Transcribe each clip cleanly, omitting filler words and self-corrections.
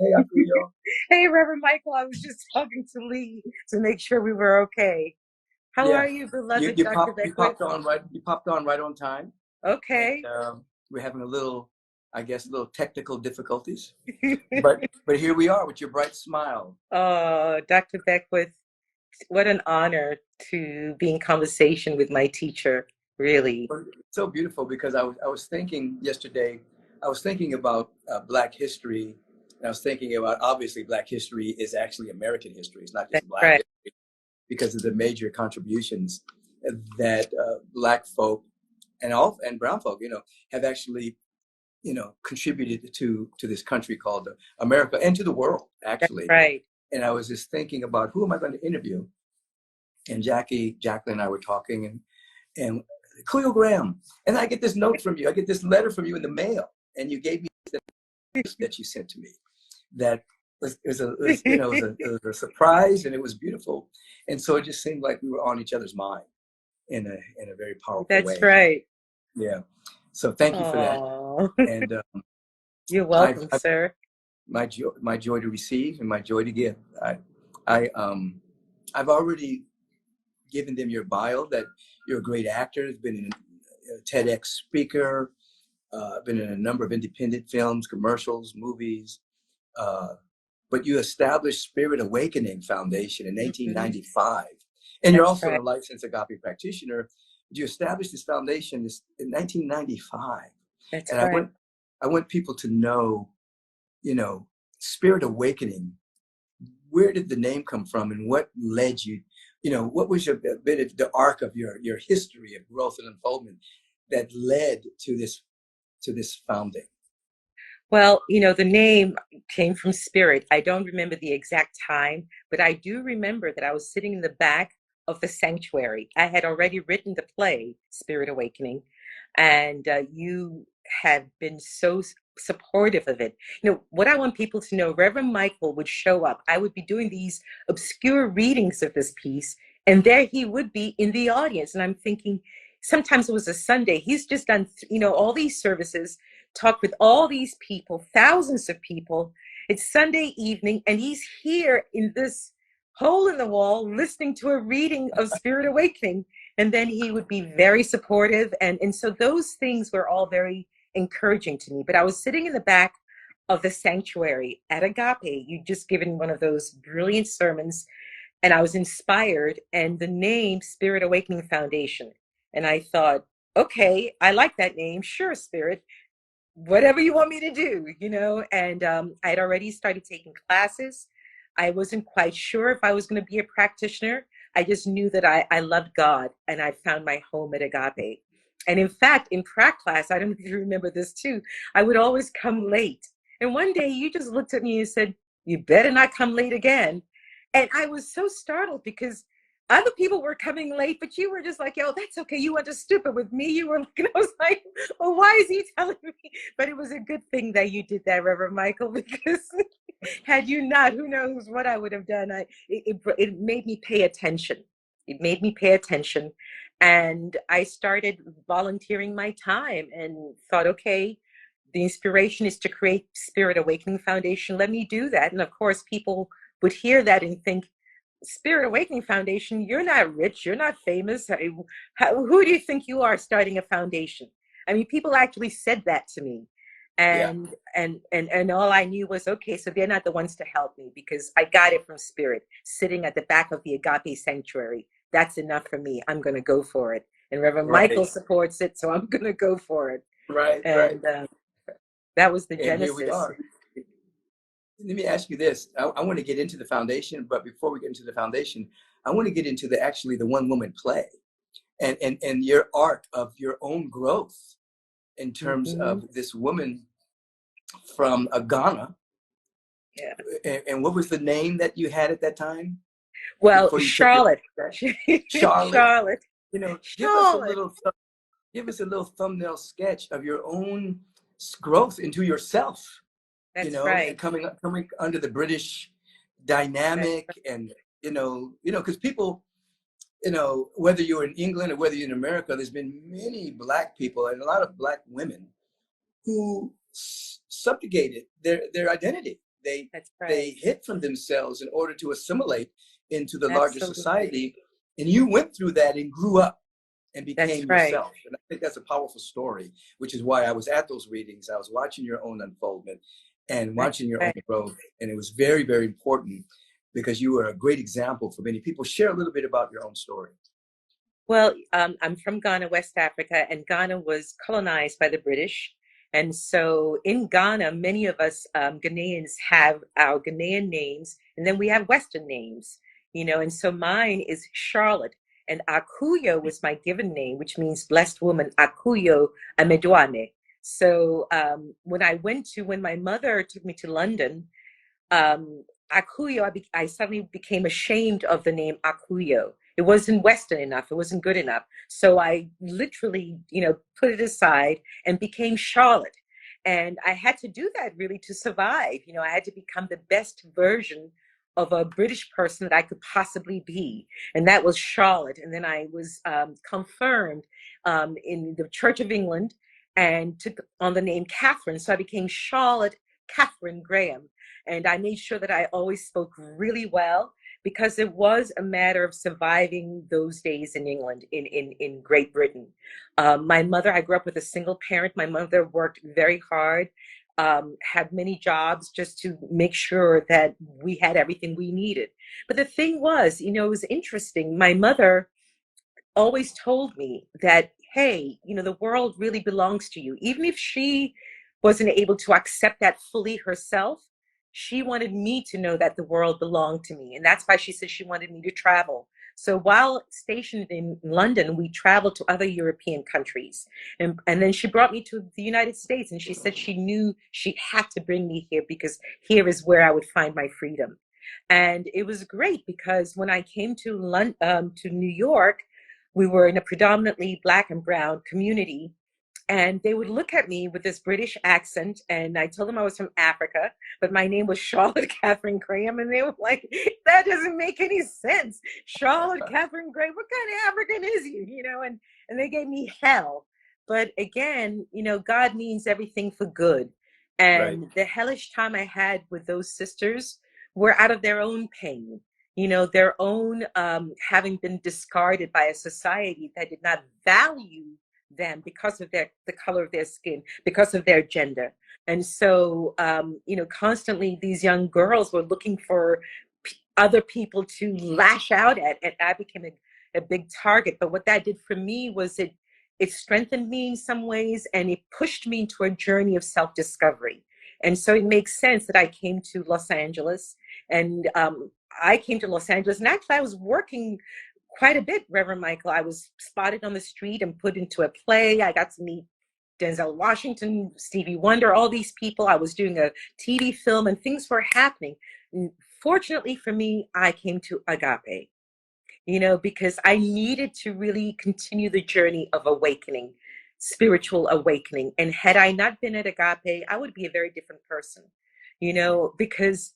Hey, Cleo. Hey, Reverend Michael, I was just talking to Lee to make sure we were okay. How Yeah, are you, you beloved you Dr. popped you Beckwith? popped on right on time, and Okay. we're having a little, I guess, a little technical difficulties, but here we are with your bright smile. Oh, Dr. Beckwith, what an honor to be in conversation with my teacher, really. It's so beautiful because I was thinking yesterday, I was thinking about Black history, and I was thinking about obviously Black history is actually American history. It's not That's just Black right. history because of the major contributions that Black folk and brown folk, have actually, contributed to this country called America and to the world, That's actually. right. And I was just thinking about who am I going to interview? And Jacqueline and I were talking, and Cleo Graham. And I get this note from you. I get this letter from you in the mail, and you gave me that you sent to me. That was a surprise, and it was beautiful. And so it just seemed like we were on each other's mind in a very powerful That's way. right. Yeah. So thank you for that. Oh, And you're I've, welcome, I've sir. my joy to receive and my joy to give. I've already given them your bio that you're a great actor, been a TEDx speaker, been in a number of independent films, commercials, movies. But you established Spirit Awakening Foundation in Mhm. 1995, and you're That's also right. a licensed agape practitioner. You established this foundation in 1995, That's and I right. want people to know, you know, Spirit Awakening. Where did the name come from, and what led you? What was your bit of the arc of your history of growth and unfoldment that led to this founding? Well, the name came from spirit. I don't remember the exact time, but I do remember that I was sitting in the back of the sanctuary. I had already written the play, Spirit Awakening, and you have been so supportive of it. What I want people to know, Reverend Michael would show up. I would be doing these obscure readings of this piece, and there he would be in the audience. And I'm thinking, sometimes it was a Sunday. He's just done, all these services, talked with all these people, thousands of people. It's Sunday evening, and he's here in this hole in the wall listening to a reading of Spirit Awakening. And then he would be very supportive. And so those things were all very encouraging to me. But I was sitting in the back of the sanctuary at Agape. You'd just given one of those brilliant sermons, and I was inspired, and the name Spirit Awakening Foundation. And I thought, okay, I like that name. Sure, Spirit, whatever you want me to do, And I had already started taking classes. I wasn't quite sure if I was going to be a practitioner. I just knew that I loved God, and I found my home at Agape. And in fact, in pract class, I don't know if you remember this too, I would always come late. And one day you just looked at me and said, "You better not come late again." And I was so startled because other people were coming late, but you were just like, "Yo, that's okay. You went to stupid with me." You were like, and I was like, "Well, why is he telling me?" But it was a good thing that you did that, Reverend Michael, because had you not, who knows what I would have done. It made me pay attention. It made me pay attention. And I started volunteering my time and thought, okay, the inspiration is to create Spirit Awakening Foundation. Let me do that. And of course, people would hear that and think, Spirit Awakening Foundation, you're not rich, you're not famous. Who do you think you are starting a foundation? I mean, people actually said that to me. Yeah. And all I knew was, okay, so they're not the ones to help me because I got it from Spirit, sitting at the back of the Agape Sanctuary. That's enough for me. I'm going to go for it. And Reverend Michael Right. supports it, so I'm going to go for it. Right. Right. And that was the And here we genesis. are. Let me ask you this. I want to get into the foundation, but before we get into the foundation, I want to get into the one woman play and your arc of your own growth in terms Mhm. of this woman from Ghana. Yeah. And what was the name that you had at that time Well, before you took your Charlotte. Charlotte? Charlotte. Give us a Charlotte. little thumbnail sketch of your own growth into yourself. That's And right. coming under the British That's dynamic, and because people, whether you're in England or whether you're in America, there's been many Black people and a lot of Black women who subjugated their identity. That's they right. hid from themselves in order to assimilate into the larger Absolutely. society. And you went through that and grew up and That's became right. yourself. And I think that's a powerful story, which is why I was at those readings. I was watching your own unfoldment and That's watching your own right. growth. And it was very, very important because you were a great example for many people. Share a little bit about your own story. Well, I'm from Ghana, West Africa, and Ghana was colonized by the British. And so in Ghana, many of us Ghanaians have our Ghanaian names, and then we have Western names, and so mine is Charlotte. And Akuyo was my given name, which means blessed woman, Akuyo Amedwane. So when my mother took me to London, Akuyo, I suddenly became ashamed of the name Akuyo. It wasn't Western enough. It wasn't good enough. So I literally, put it aside and became Charlotte. And I had to do that really to survive. I had to become the best version of a British person that I could possibly be. And that was Charlotte. And then I was confirmed in the Church of England and took on the name Catherine. So I became Charlotte Catherine Graham. And I made sure that I always spoke really well because it was a matter of surviving those days in England, in Great Britain. My mother, I grew up with a single parent. My mother worked very hard, had many jobs just to make sure that we had everything we needed. But the thing was, it was interesting. My mother always told me that, hey, the world really belongs to you. Even if she wasn't able to accept that fully herself, she wanted me to know that the world belonged to me. And that's why she said she wanted me to travel. So while stationed in London, we traveled to other European countries. And then she brought me to the United States, and she said she knew she had to bring me here because here is where I would find my freedom. And it was great because when I came to New York, we were in a predominantly Black and brown community, and they would look at me with this British accent, and I told them I was from Africa, but my name was Charlotte Catherine Graham, and they were like, that doesn't make any sense. Charlotte Catherine Graham, what kind of African is you? And they gave me hell. But again, God means everything for good. Right. And the hellish time I had with those sisters were out of their own pain, their own having been discarded by a society that did not value them because of the color of their skin, because of their gender. And so, constantly these young girls were looking for other people to lash out at, and I became a big target. But what that did for me was it strengthened me in some ways, and it pushed me into a journey of self-discovery. And so it makes sense that I came to Los Angeles, and I came to Los Angeles, and actually I was working quite a bit, Reverend Michael. I was spotted on the street and put into a play. I got to meet Denzel Washington, Stevie Wonder, all these people. I was doing a TV film, and things were happening. And fortunately for me, I came to agape, because I needed to really continue the journey of awakening, spiritual awakening. And had I not been at agape, I would be a very different person, because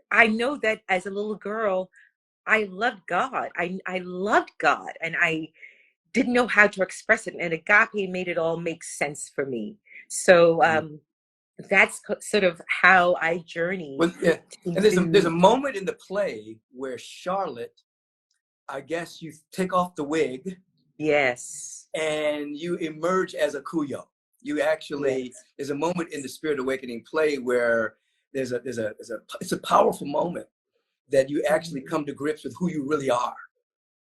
I know that as a little girl, I loved God. I loved God, and I didn't know how to express it. And agape made it all make sense for me. So that's sort of how I journeyed Well, yeah. And there's a into, moment in the play where Charlotte, I guess you take off the wig yes, and you emerge as a Kuyo. You actually, yes, there's a moment in the Spirit Awakening play where it's a powerful moment that you actually mhm. come to grips with who you really are.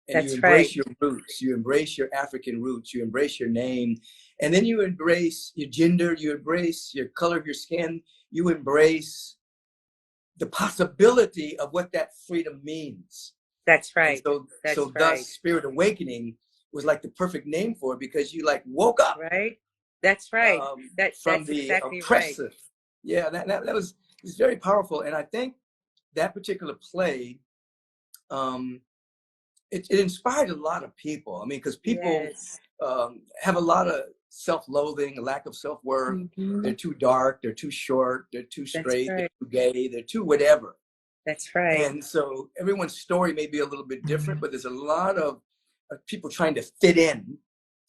And you That's right. embrace your roots, you embrace your African roots, you embrace your name, and then you embrace your gender, you embrace your color of your skin, you embrace the possibility of what that freedom means. That's And right. so That's thus right. Spirit Awakening was like the perfect name for it because you like woke up Right. That's right. from That's the exactly right. oppressive. Yeah, that was very powerful. And I think that particular play, um, it inspired a lot of people. I mean, because people Yes. have a lot of self-loathing, a lack of self-worth. Hmm. They're too dark, they're too short, they're too That's straight, they're right. too gay, they're too whatever. That's right. And so everyone's story may be a little bit different, but there's a lot of people trying to fit in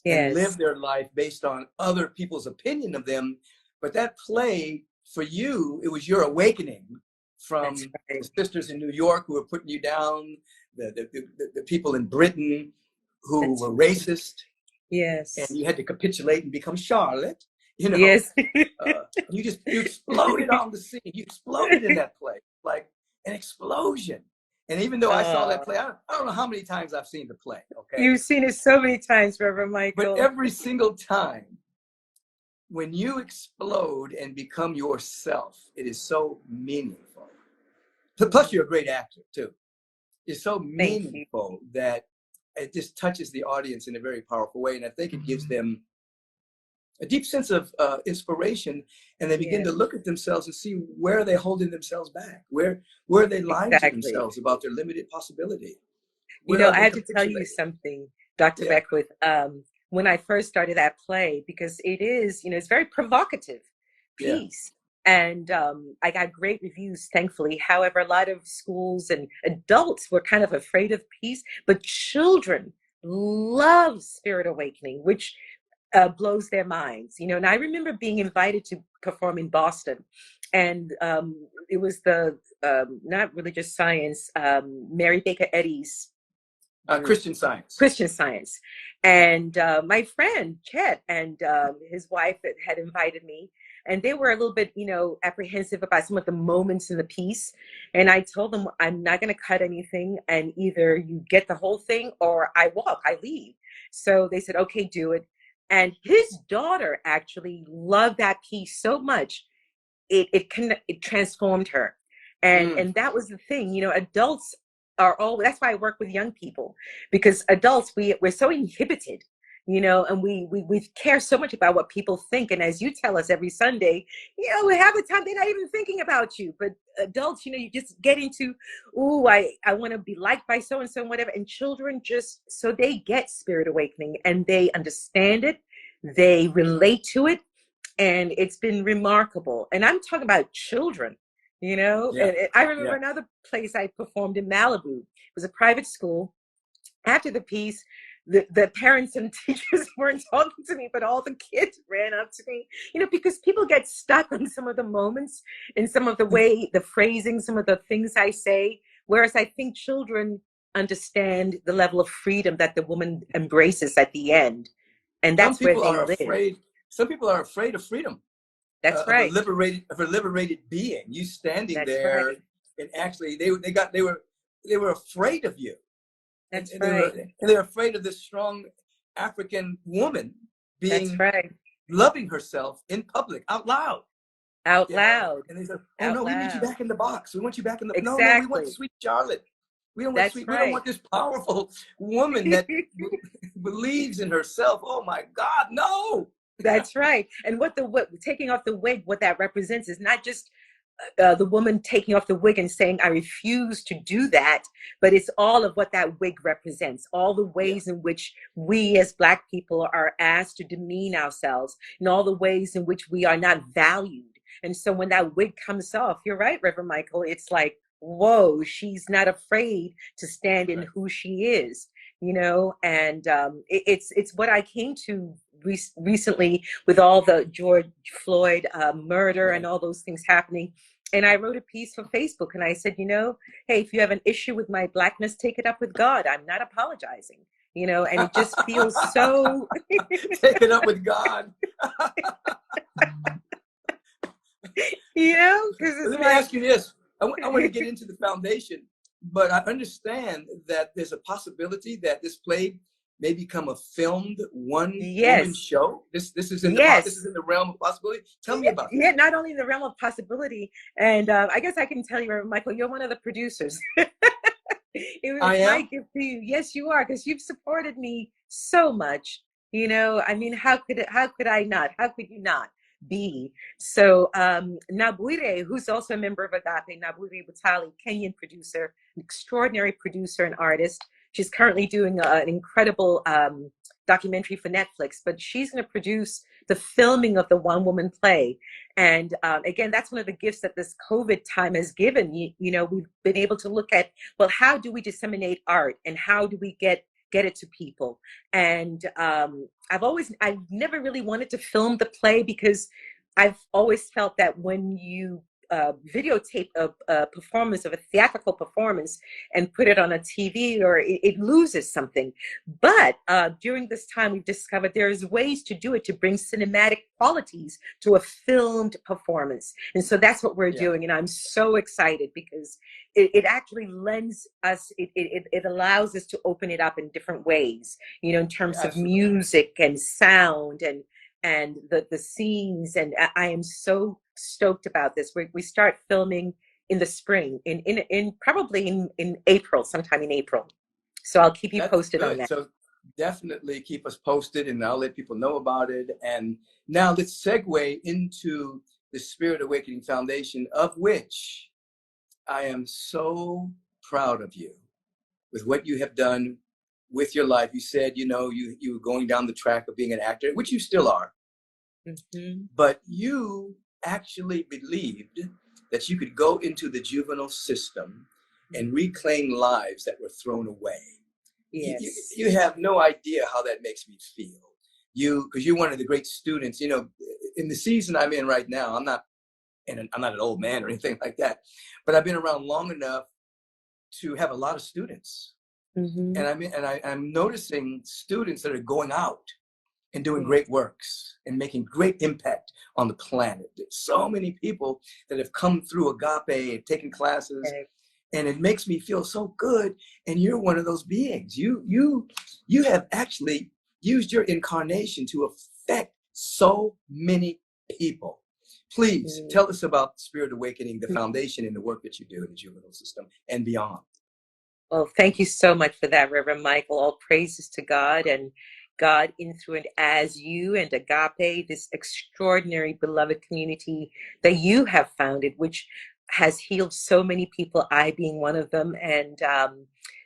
and live Yes. their life based on other people's opinion of them. But that play, for you, it was your awakening. That's from right. the sisters in New York who were putting you down, the people in Britain who That's were right. racist, and Yes. you had to capitulate and become Charlotte, you know. Yes. You exploded on the scene. You exploded in that play, like an explosion. And even though I saw that Oh, play, I don't know how many times I've seen the play, okay? you've seen it so many times, Reverend But Michael. every single time when you explode and become yourself, it is so meaningful. Plus, you're a great actor too. It's so Thank you. meaningful that it just touches the audience in a very powerful way. And I think it gives them a deep sense of inspiration, and they begin Yeah, to look at themselves and see where they're holding themselves back, where are they lying to exactly. themselves about their limited possibility, You where know, are I they have to tell you capitulating. something, Dr. Yeah, Beckwith. When I first started that play, because it is, it's very provocative yeah. piece. And I got great reviews, thankfully. However, a lot of schools and adults were kind of afraid of peace, but children love Spirit Awakening, which blows their minds. And I remember being invited to perform in Boston, and it was the not religious science, Mary Baker Eddy's group, Christian Science. Christian Science. And my friend Chet and his wife had invited me, and they were a little bit, apprehensive about some of the moments in the piece. And I told them, I'm not going to cut anything, and either you get the whole thing or I leave. So they said, okay, do it. And his daughter actually loved that piece so much, it transformed her. and Mm. and that was the thing. Adults are all, that's why I work with young people, because adults, we're so inhibited, and we care so much about what people think. And as you tell us every Sunday, half the time they're not even thinking about you. But adults, you just get into, ooh, I want to be liked by so and so and whatever. And children, just so they get Spirit Awakening and they understand it, they relate to it, and it's been remarkable. And I'm talking about children, Yeah, And I remember yeah. another place I performed in Malibu. It was a private school. After the piece, the parents and teachers weren't talking to me, but all the kids ran up to me, because people get stuck on some of the moments and some of the way, the phrasing, some of the things I say. Whereas I think children understand the level of freedom that the woman embraces at the end. And Some that's where people they are live. afraid. Some people are afraid of freedom, That's of a right. liberated being. You standing That's there, right. and actually they were afraid of you, and, That's right. they were afraid of this strong African woman That's being right. loving herself in public out loud. Out loud. And they said, "Oh Out no, we need you loud. back in the box. We want you back in the no, we want Exactly. sweet Charlotte. We don't want That's sweet. We don't right. want this powerful woman that believes in herself. Oh my God, no." That's right. And what taking off the wig, what that represents is not just the woman taking off the wig and saying, I refuse to do that, but it's all of what that wig represents, all the Yeah, ways in which we as Black people are asked to demean ourselves, and all the ways in which we are not valued. And so when that wig comes off, you're right, Reverend Michael, it's like, whoa, she's not afraid to stand in right. who she is, and it's what I came to recently with all the George Floyd murder and Right. all those things happening. And I wrote a piece for Facebook, and I said, hey, if you have an issue with my Blackness, take it up with God. I'm not apologizing, and it just feels so, Take it up with God. because it's Let me like, ask you this. I want to get into the foundation, but I understand that there's a possibility that this play may become a filmed one woman yes, show. This is in this is yes. in the realm of possibility. Tell me Yeah, about yeah, that. not only in the realm of possibility, and I guess I can tell you, Reverend Michael, you're one of the producers. I It's my am. gift to you. Yes, you are, because you've supported me so much. I mean, how could I not? How could you not be? So, Nabwire, who's also a member of Agape, Nabwire Butali, Kenyan producer, an extraordinary producer and artist. She's currently doing an incredible documentary for Netflix, but she's going to produce the filming of the one woman play. And again, that's one of the gifts that this COVID time has given. We've been able to look at, well, how do we disseminate art, and how do we get it to people? And I've never really wanted to film the play, because I've always felt that when you videotape a performance of a theatrical performance and put it on a TV, or it loses something. But during this time, we've discovered there's ways to do it to bring cinematic qualities to a filmed performance. And so that's what we're doing. And I'm so excited because it actually lends us, it allows us to open it up in different ways, you know, in terms of music and sound and the scenes. And I am so stoked about this. We start filming in the spring, in probably in April, sometime in April. So I'll keep you posted on that. So definitely keep us posted, and I'll let people know about it. And now let's segue into the Spirit Awakening Foundation, of which I am so proud of you with what you have done with your life. You said, you know, you were going down the track of being an actor, which you still are. But you actually believed that you could go into the juvenile system and reclaim lives that were thrown away. Yes. You have no idea how that makes me feel. Because you're one of the great students, you know, in the season I'm in right now. I'm not an old man or anything like that, but I've been around long enough to have a lot of students. And I'm noticing students that are going out and doing great works and making great impact on the planet. There's so many people that have come through Agape and taken classes, and it makes me feel so good. And you're one of those beings. You have actually used your incarnation to affect so many people. Please tell us about Spirit Awakening, the foundation, and the work that you do in the juvenile system and beyond. Well, thank you so much for that, Reverend Michael. All praises to God, and God in, through, and as you and Agape, this extraordinary beloved community that you have founded, which has healed so many people, I being one of them, and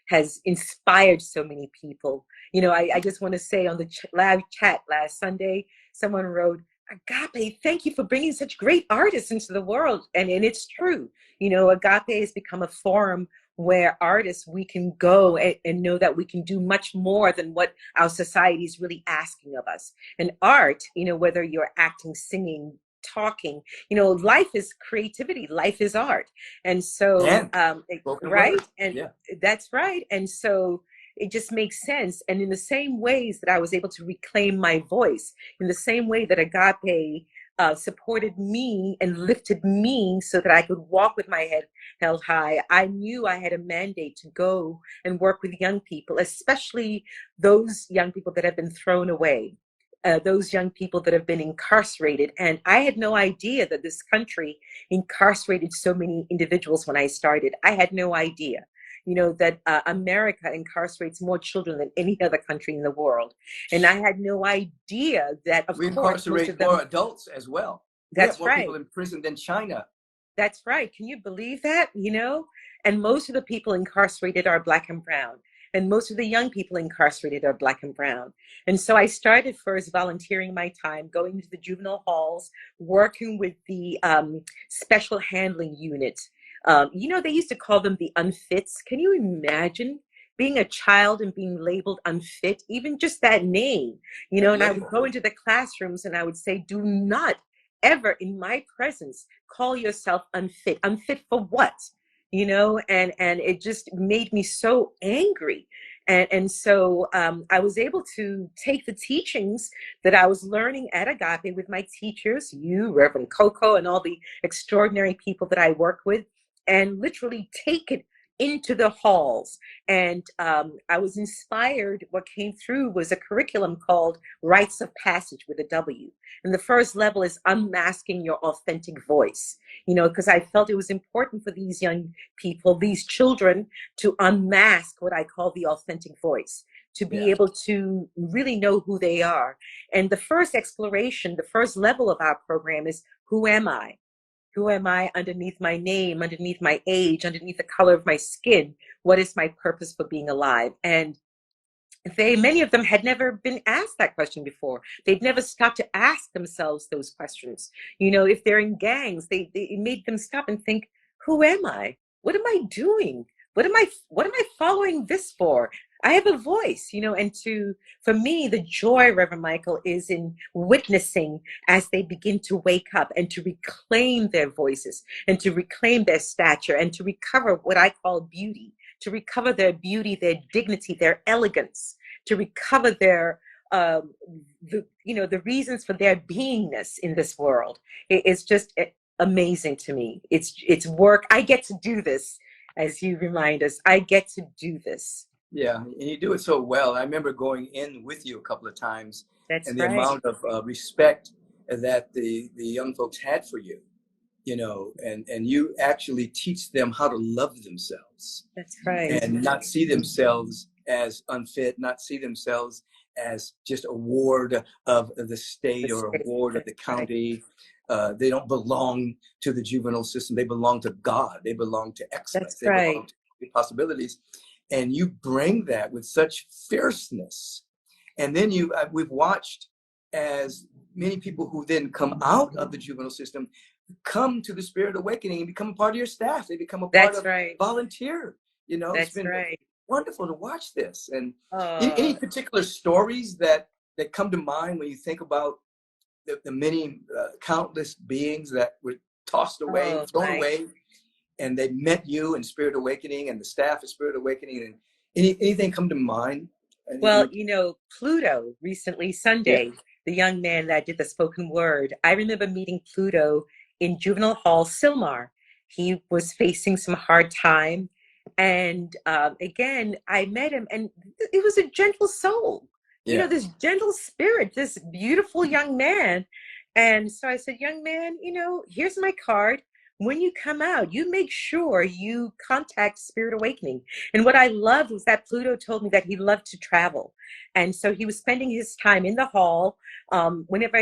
has inspired so many people. You know, I just want to say on the live chat last Sunday, someone wrote, Agape, thank you for bringing such great artists into the world. And it's true. You know, Agape has become a forum where artists, we can go and know that we can do much more than what our society is really asking of us. And art, you know, whether you're acting, singing, talking, you know, life is creativity, life is art. And so, right? And that's right. And so it just makes sense. And in the same ways that I was able to reclaim my voice, in the same way that Agape supported me and lifted me so that I could walk with my head held high, I knew I had a mandate to go and work with young people, especially those young people that have been thrown away, those young people that have been incarcerated. And I had no idea that this country incarcerated so many individuals when I started. I had no idea. You know, that America incarcerates more children than any other country in the world. And I had no idea that, of we course, incarcerate more adults as well. That's more right. People in prison than China. That's right. Can you believe that? You know, and most of the people incarcerated are Black and brown. And most of the young people incarcerated are Black and brown. And so I started first volunteering my time, going into the juvenile halls, working with the special handling unit. You know, they used to call them the unfits. Can you imagine being a child and being labeled unfit? Even just that name, you know, and I would go into the classrooms and I would say, do not ever in my presence call yourself unfit. Unfit for what? You know, and it just made me so angry. And so I was able to take the teachings that I was learning at Agape with my teachers, you, Reverend Coco, and all the extraordinary people that I work with, and literally take it into the halls. And I was inspired. What came through was a curriculum called Rites of Passage with a W. And the first level is unmasking your authentic voice, you know, because I felt it was important for these young people, these children, to unmask what I call the authentic voice, to be able to really know who they are. And the first exploration, the first level of our program is, who am I? Who am I underneath my name, underneath my age, underneath the color of my skin? What is my purpose for being alive? And many of them had never been asked that question before. They'd never stopped to ask themselves those questions. You know, if they're in gangs, it made them stop and think, who am I? What am I doing? What am I following this for? I have a voice, and for me, the joy, Reverend Michael, is in witnessing as they begin to wake up and to reclaim their voices and to reclaim their stature and to recover what I call beauty, to recover their beauty, their dignity, their elegance, to recover their, the reasons for their beingness in this world. It's just amazing to me. It's work. I get to do this, as you remind us. I get to do this. Yeah, and you do it so well. I remember going in with you a couple of times, That's and the right. amount of respect that the young folks had for you, and you actually teach them how to love themselves That's right. and not see themselves as unfit, not see themselves as just a ward of the state or a ward of the county. They don't belong to the juvenile system. They belong to God. They belong to excellence. That's They right. belong to possibilities. And you bring that with such fierceness. And then we've watched as many people who then come out of the juvenile system come to the Spirit Awakening and become a part of your staff. They become a part That's of right. volunteer. It's That's been right. wonderful to watch this. And any Oh, particular stories that come to mind when you think about the many countless beings that were tossed away, oh, thrown Mike. away, and they met you in Spirit Awakening and the staff of Spirit Awakening, and anything come to mind? Well, Pluto recently, Yeah, Sunday, the young man that did the spoken word, I remember meeting Pluto in juvenile hall, Silmar. He was facing some hard time. And again, I met him, and it was a gentle soul, yeah, this gentle spirit, this beautiful young man. And so I said, young man, here's my card. When you come out, you make sure you contact Spirit Awakening. And what I loved was that Pluto told me that he loved to travel. And so he was spending his time in the hall. Whenever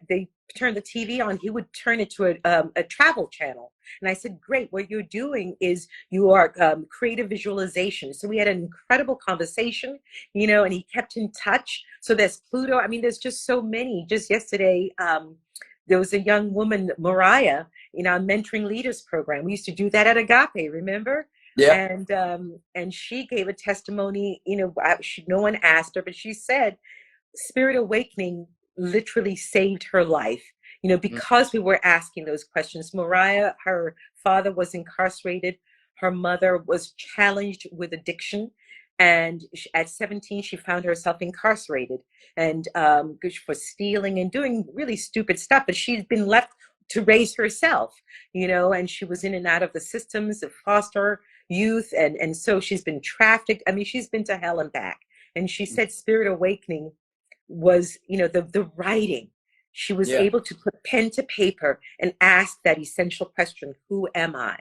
they turned the TV on, he would turn it to a travel channel. And I said, great, what you're doing is you are creative visualization. So we had an incredible conversation, and he kept in touch. So there's Pluto. I mean, there's just so many. Just yesterday, there was a young woman, Mariah, in our mentoring leaders program. We used to do that at Agape, remember? yeah. And she gave a testimony. No one asked her, but she said Spirit Awakening literally saved her life. Mm, Because we were asking those questions. Mariah, her father was incarcerated. Her mother was challenged with addiction. And at 17, she found herself incarcerated and for stealing and doing really stupid stuff. But she's been left to raise herself, and she was in and out of the systems of foster youth. And so she's been trafficked. I mean, she's been to hell and back. And she mm, said Spirit Awakening was, the writing. She was yeah, able to put pen to paper and ask that essential question, who am I?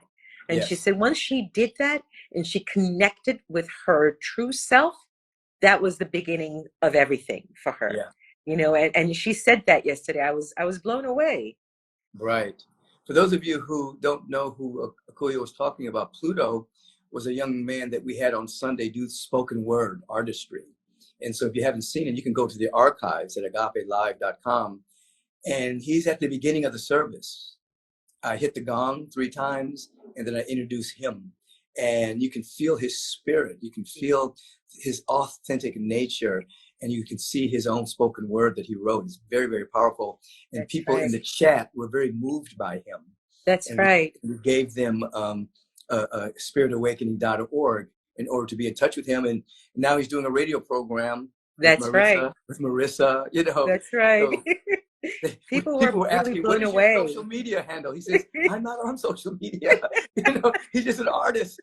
And she yes, said once she did that and she connected with her true self, that was the beginning of everything for her. yeah, And she said that yesterday. I was blown away. right. For those of you who don't know who Akuyo was talking about, Pluto was a young man that we had on Sunday do spoken word artistry. And so if you haven't seen it, you can go to the archives at agapelive.com. And he's at the beginning of the service. I hit the gong 3 times, and then I introduce him. And you can feel his spirit. You can feel his authentic nature, and you can see his own spoken word that he wrote. It's very, very powerful. And That's people in right. the chat were very moved by him. That's And right. we gave them spiritawakening.org in order to be in touch with him. And now he's doing a radio program with That's right. Marissa, That's right. So People were people were really asking, what blown is your away. social media handle? He says, I'm not on social media. He's just an artist.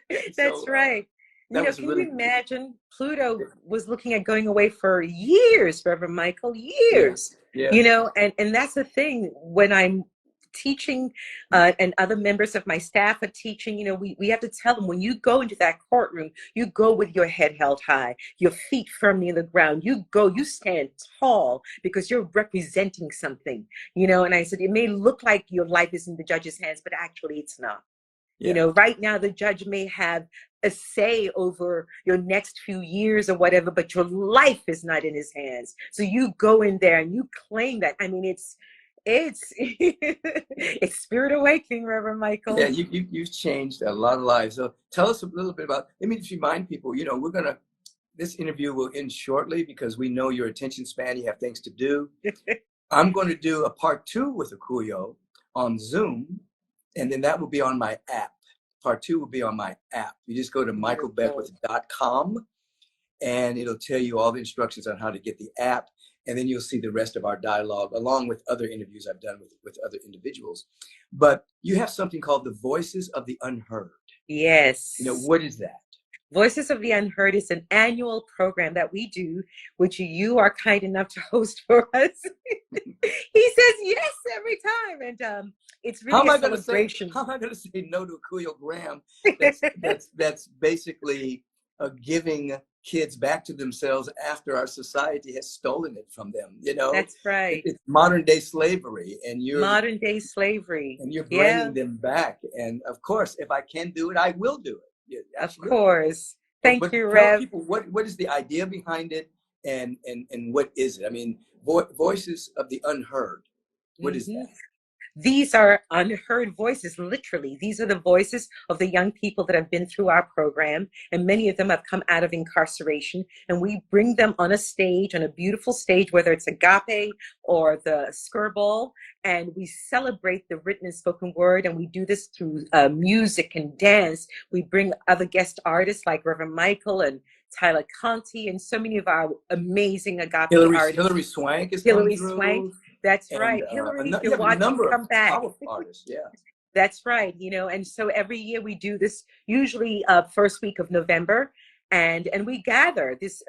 That's So right. that was Can you really, imagine? Pluto was looking at going away for years, Reverend Michael, yeah, years. yeah, And that's the thing when I'm teaching, and other members of my staff are teaching. We have to tell them, when you go into that courtroom, you go with your head held high, your feet firmly in the ground. You stand tall because you're representing something. And I said, it may look like your life is in the judge's hands, but actually it's not. yeah, Right now the judge may have a say over your next few years or whatever, but your life is not in his hands. So you go in there and you claim that. I mean, it's it's Spirit Awakening, Reverend yeah. Michael. You've changed a lot of lives. So tell us a little bit about. Let me just remind people. We're gonna this interview will end shortly because we know your attention span. You have things to do. I'm going to do a part 2 with Akuyo on Zoom, and then that will be on my app. Part 2 will be on my app. You just go to michaelbbeckwith.com, and it'll tell you all the instructions on how to get the app, and then you'll see the rest of our dialogue along with other interviews I've done with other individuals. But you have something called the Voices of the Unheard. Yes. What is that? Voices of the Unheard is an annual program that we do, which you are kind enough to host for us. He says yes every time, and it's really a celebration. How am I going to say no to Akuyo Graham? That's basically giving kids back to themselves after our society has stolen it from them. That's right. It's modern day slavery, and you're bringing them back. And of course, if I can do it, I will do it. Yeah, of course. Thank you, Rev. Tell people what is the idea behind it, and what is it? I mean, Voices of the Unheard. What is that? These are unheard voices, literally. These are the voices of the young people that have been through our program, and many of them have come out of incarceration, and we bring them on a stage, on a beautiful stage, whether it's agape or the skirball, and we celebrate the written and spoken word, and we do this through music and dance. We bring other guest artists like Reverend Michael and Tyler Conti and so many of our amazing agape artists. Hilary Swank is coming through. Swank. That's right. Hillary, if you're watching, come back. Powerful artists, yeah. That's right. And so every year we do this, usually first week of November, and we gather. This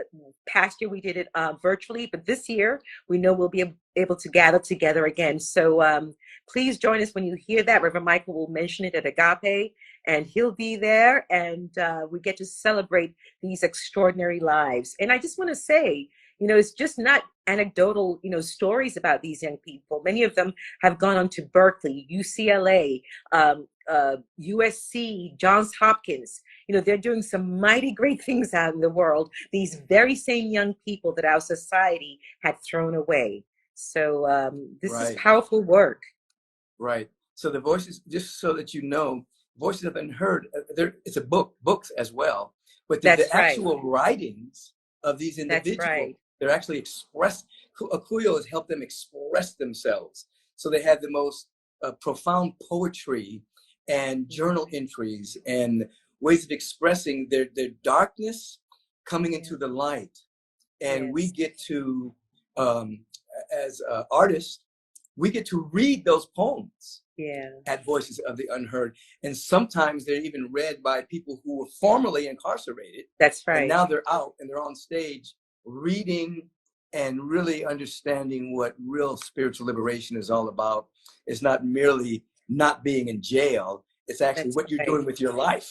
past year we did it virtually, but this year we know we'll be able to gather together again. So please join us when you hear that. Reverend Michael will mention it at Agape, and he'll be there, and we get to celebrate these extraordinary lives. And I just want to say, it's just not anecdotal, stories about these young people. Many of them have gone on to Berkeley, UCLA, USC, Johns Hopkins. They're doing some mighty great things out in the world. These very same young people that our society had thrown away. So this is powerful work. Right. So the Voices, just so that you know, Voices of Unheard, it's a books as well. But the actual writings of these individuals, they're actually expressed. Akuyo has helped them express themselves. So they have the most profound poetry and journal entries and ways of expressing their darkness coming into the light. And we get to, as artists, we get to read those poems at Voices of the Unheard. And sometimes they're even read by people who were formerly incarcerated. That's right. And now they're out and they're on stage reading and really understanding what real spiritual liberation is all about. It's not merely not being in jail. It's actually what you're doing with your life.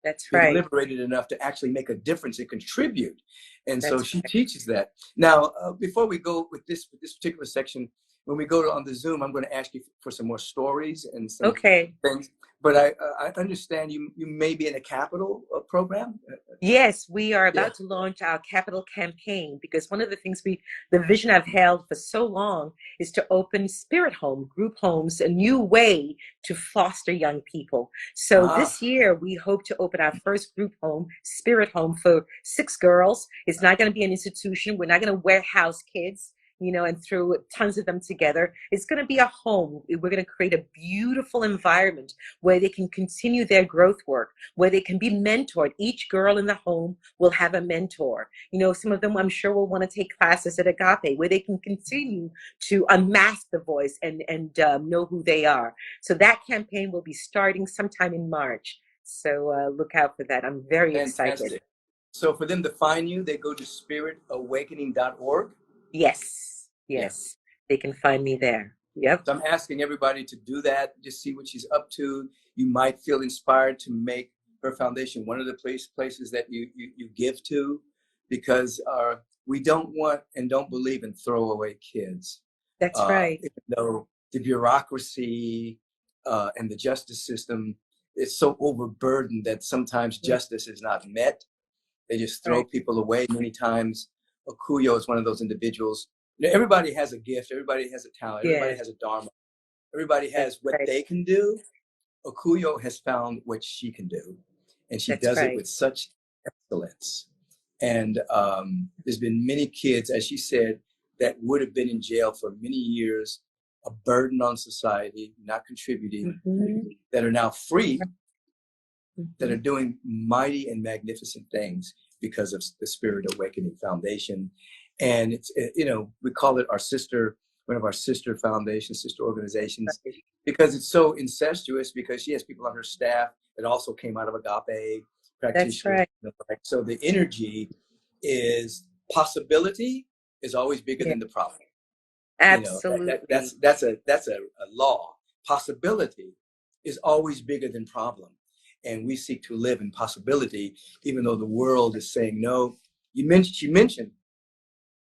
That's right. You're liberated enough to actually make a difference and contribute. And so she teaches that. Now, before we go with this particular section, when we go on the Zoom, I'm going to ask you for some more stories and some things. But I understand you may be in a capital program. Yes, we are about to launch our capital campaign, because one of the things the vision I've held for so long is to open spirit home, group homes, a new way to foster young people. So this year we hope to open our first group home, spirit home, for 6 girls. It's not going to be an institution. We're not going to warehouse kids, and throw tons of them together. It's going to be a home. We're going to create a beautiful environment where they can continue their growth work, where they can be mentored. Each girl in the home will have a mentor. Some of them I'm sure will want to take classes at Agape, where they can continue to unmask the voice and know who they are. So that campaign will be starting sometime in March. So look out for that. I'm very excited. So for them to find you, they go to spiritawakening.org. Yes. They can find me there. Yep. So I'm asking everybody to do that, just see what she's up to. You might feel inspired to make her foundation one of the places that you give to, because we don't want and don't believe in throwaway kids. That's right. Even though the bureaucracy and the justice system is so overburdened that sometimes justice is not met. They just throw people away. Many times Akuyo is one of those individuals. Everybody has a gift. Everybody has a talent. Everybody has a dharma. Everybody has what they can do. Akuyo has found what she can do, and she does it with such excellence. And there's been many kids, as she said, that would have been in jail for many years, a burden on society, not contributing, that are now free, that are doing mighty and magnificent things because of the Spirit Awakening Foundation. And it's, we call it one of our sister foundations, sister organizations, because it's so incestuous, because she has people on her staff that also came out of agape practitioners. That's right. So the energy is possibility is always bigger than the problem. Absolutely. That's a law. Possibility is always bigger than problem. And we seek to live in possibility, even though the world is saying no. She mentioned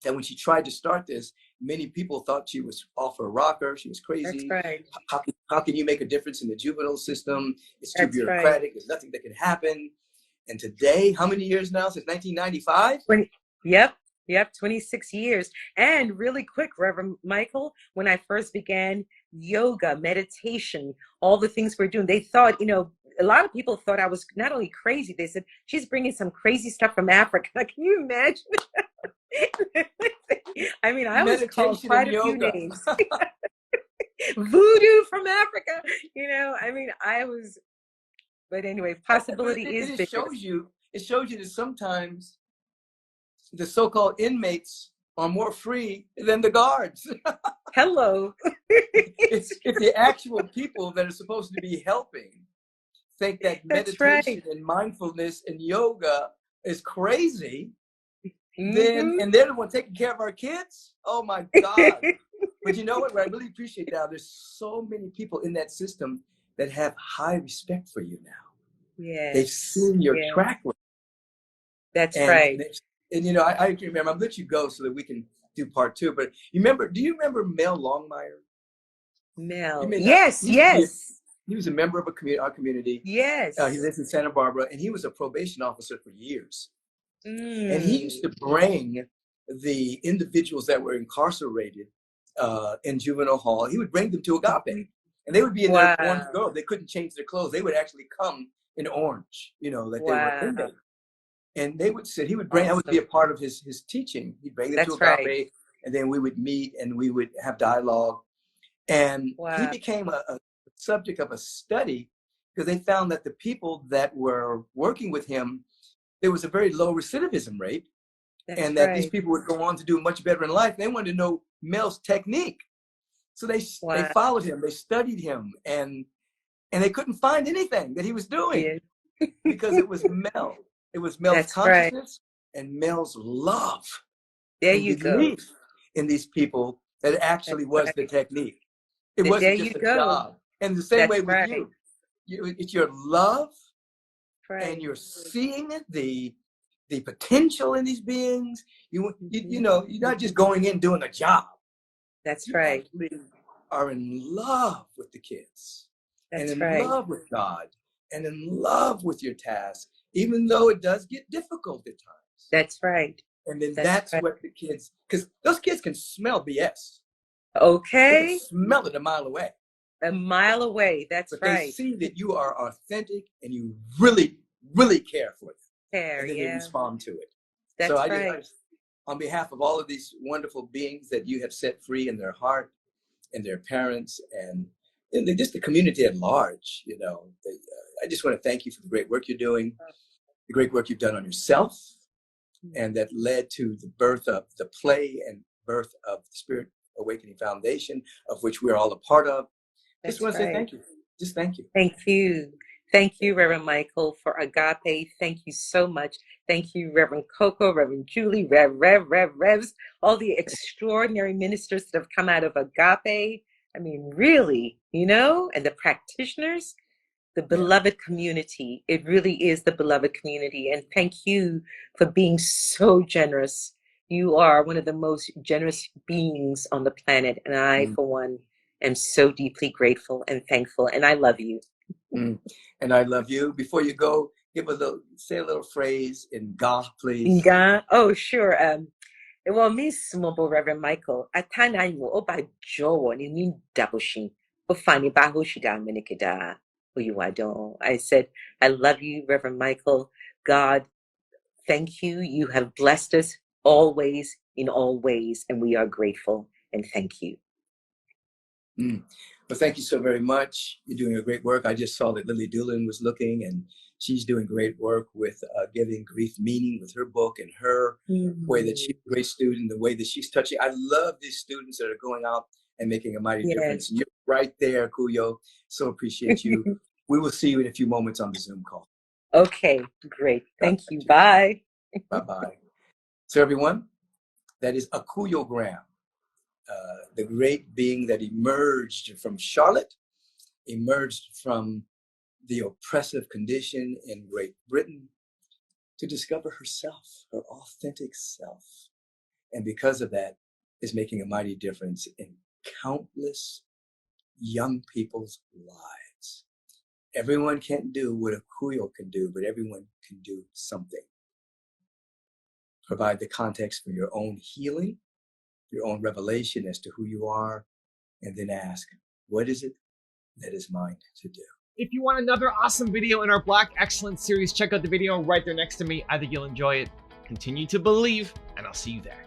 that when she tried to start this, many people thought she was off her rocker. She was crazy. That's right. How can you make a difference in the juvenile system? It's too That's bureaucratic. right. There's nothing that can happen. And today, how many years now? Since 1995? Yep, 26 years. And really quick, Reverend Michael, when I first began yoga, meditation, all the things we're doing, they thought, a lot of people thought I was not only crazy, they said, she's bringing some crazy stuff from Africa. Can you imagine? I mean, I was called quite a few names. Voodoo from Africa. I mean, but anyway, possibility is bigger. It shows you that sometimes the so-called inmates are more free than the guards. Hello. It's the actual people that are supposed to be helping think that meditation and mindfulness and yoga is crazy. Then and they're the one taking care of our kids. Oh my God. But you know what? I really appreciate that. There's so many people in that system that have high respect for you now. Yes. They've seen your track record. That's right. And I remember, I'll let you go so that we can do part two. But do you remember Mel Longmire? Mel. Yes. He was a member of our community. Yes. He lives in Santa Barbara, and he was a probation officer for years. And he used to bring the individuals that were incarcerated in juvenile hall. He would bring them to agape, and they would be in their orange robe. They couldn't change their clothes. They would actually come in orange, that they were inmates. And they would sit. He would bring. That would be a part of his teaching. He'd bring them to agape, and then we would meet and we would have dialogue. And he became a subject of a study because they found that the people that were working with him, there was a very low recidivism rate. And that these people would go on to do much better in life. They wanted to know Mel's technique. So they followed him, they studied him, and they couldn't find anything that he was doing because it was Mel. It was Mel's consciousness and Mel's love. There you go. In these people that actually was the technique. It wasn't just a job. And the same way with you. It's your love and you're seeing the potential in these beings. You're not just going in doing a job. That's right. You actually are in love with the kids. And in love with God. And in love with your task, even though it does get difficult at times. That's right. And then that's what the kids, because those kids can smell BS. Okay. They can smell it a mile away. A mile away. That's but right. They see that you are authentic and you really, really care for them. And then they respond to it. That's so right. I just, on behalf of all of these wonderful beings that you have set free in their heart and their parents and just the community at large, I just want to thank you for the great work you're doing, the great work you've done on yourself, and that led to the birth of the play and birth of the Spirit Awakening Foundation, of which we're all a part of. Just want to say thank you. Just thank you. Thank you. Thank you, Reverend Michael, for agape. Thank you so much. Thank you, Reverend Coco, Reverend Julie, Revs, all the extraordinary ministers that have come out of agape. I mean, really, and the practitioners, the beloved community. It really is the beloved community. And thank you for being so generous. You are one of the most generous beings on the planet. And I, for one, am so deeply grateful and thankful. And I love you. And I love you. Before you go, say a little phrase in Ga, please. In Ga? Oh, sure. Well, mismo po, Reverend Michael. Atanay mo o ba jowo ni mindaboshin. Bufani bahushida minikida. I said, I love you, Reverend Michael. God Thank you. You have blessed us always in all ways, and we are grateful and thank you. Well, thank you so very much. You're doing a great work. I just saw that Lily Doolin was looking, and she's doing great work with giving grief meaning with her book and her way that she's a great student, the way that she's touching. I love these students that are going out and making a mighty difference. And you're right there, Cleo. So appreciate you. We will see you in a few moments on the Zoom call. Okay, great. Thank you. Bye. Bye-bye. So everyone, that is a Akuyogram, the great being that emerged from Charlotte, emerged from the oppressive condition in Great Britain to discover herself, her authentic self. And because of that, is making a mighty difference in countless young people's lives. Everyone can't do what a Kuyo can do, but everyone can do something. Provide the context for your own healing, your own revelation as to who you are, and then ask, what is it that is mine to do? If you want another awesome video in our Black Excellence series, check out the video right there next to me. I think you'll enjoy it. Continue to believe, and I'll see you there.